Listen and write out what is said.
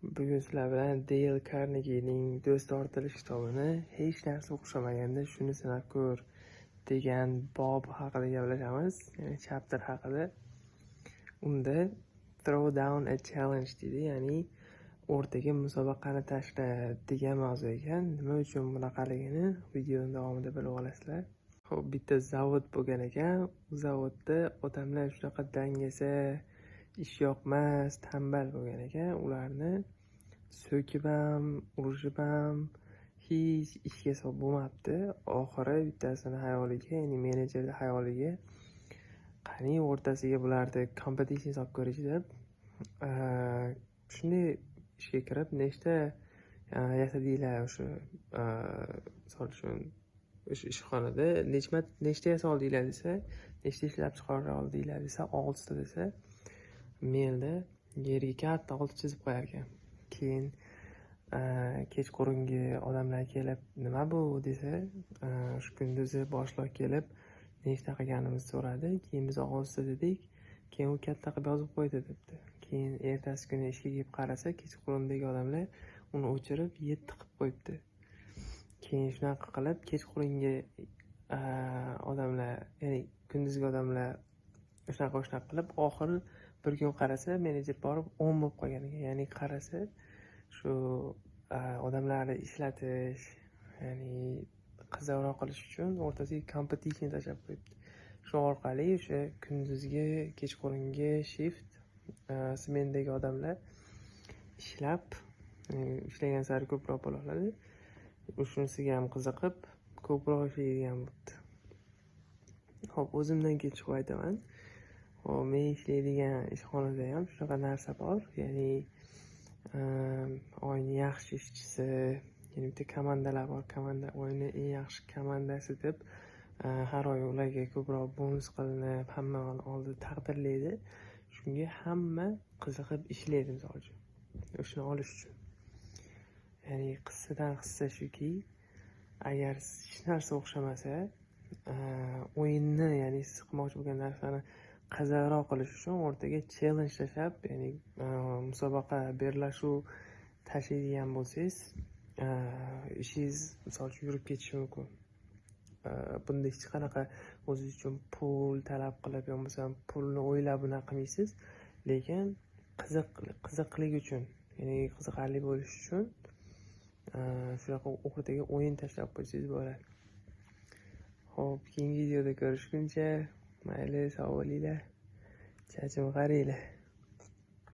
Bugun sizlar bilan Dale Carnegiening Do'st ortilish kitobini hech narsa o'xshamaganda shuni sinab ko'r degan bob haqida gaplashamiz, ya'ni chapter haqida. Unda throw down a challenge deydi, ya'ni o'rtaga musobaqani tashla degan mavzu ekan. Nima uchun bunaqaligini videoning davomida bilib olasizlar. Xo'p, bitta zavod bo'lgan ekan. U zavodda odamlar shunaqa dangasa, ish yoqmas, tanbal bo'lgan ekan. Ularni so'kib ham, urishib ham hech ishga solib bo'lmabdi. Oxiri bittasini xayoliga, ya'ni menejerni xayoliga qani o'rtasiga bularni competition solib ko'rish deb shunday ishga kirib, nechta yasadinglar o'sha misol uchun o'sha ishxonada nechta yasaldinglar desa, nechta ishlab chiqara oldinglar desa, 6 ta desa, melda yerga katta 6 chizib qo'yar ekan. Keyin kechqurungi odamlar kelib, nima bu desa, shu kunduzi boshliq kelib nechta qilganimizni so'radi. Keyin biz 6 ta dedik. Keyin u katta qilib yozib qo'ydi debdi. Keyin ertasi kuni ishga kelib qarasa, kechqurundagi odamlar uni o'chirib 7 qilib qo'yibdi. Keyin shunaqa qilib kechqurungi odamlar, ya'ni kunduzgi odamlar shunaqa qilib, oxiri bir kun qarasa, menejer borib 10 bo'lib qolgan ekan. Ya'ni qarasa, shu odamlarni ishlatish, ya'ni qizaloq qilish uchun o'rtasiga competition tashlab qo'yibdi. Shu orqali o'sha kunduzgi, kechqurungi shift smendagi odamlar ishlagan sari ko'proq pul oladi. Shunisiga ham qiziqib, ko'proq ishlaydigan bo'libdi. Xo'p, o'zimdan kechib aytaman. Men ishlaydigan ishxonada ham shunaqa narsa bor. Ya'ni oyning yaxshi ishchisi, ya'ni bitta komandalar bor. Komanda oyning eng yaxshi komandasi deb har oy ularga ko'proq bonus qilinib, hammaning oldida taqdirlaydi. Shunga hamma qiziqib ishlaydi, misol uchun. O'shani olish uchun. Ya'ni qissadan qissa shuki, agar hech narsa o'xshamasa, o'yinni, ya'ni siz qilmoqchi bo'lgan narsani qiziqroq qilish uchun o'rtaga challenge tashlab, ya'ni musobaqa, bellashuv tashlaydigan bo'lsangiz, ishingiz misol uchun yurib ketishi mumkin. Bunda hech qanaqa o'zingiz uchun pul talab qilib, yo bo'lmasam pulni o'ylab bunaqa qilmaysiz, lekin qiziqlik uchun, ya'ni qiziqarli bo'lish uchun shunaqa o'rtaga o'yin tashlab qo'ysangiz bo'ladi. Xo'p, keyingi videoda ko'rishguncha, mayli, sog' bo'linglar, chachim qaranglar.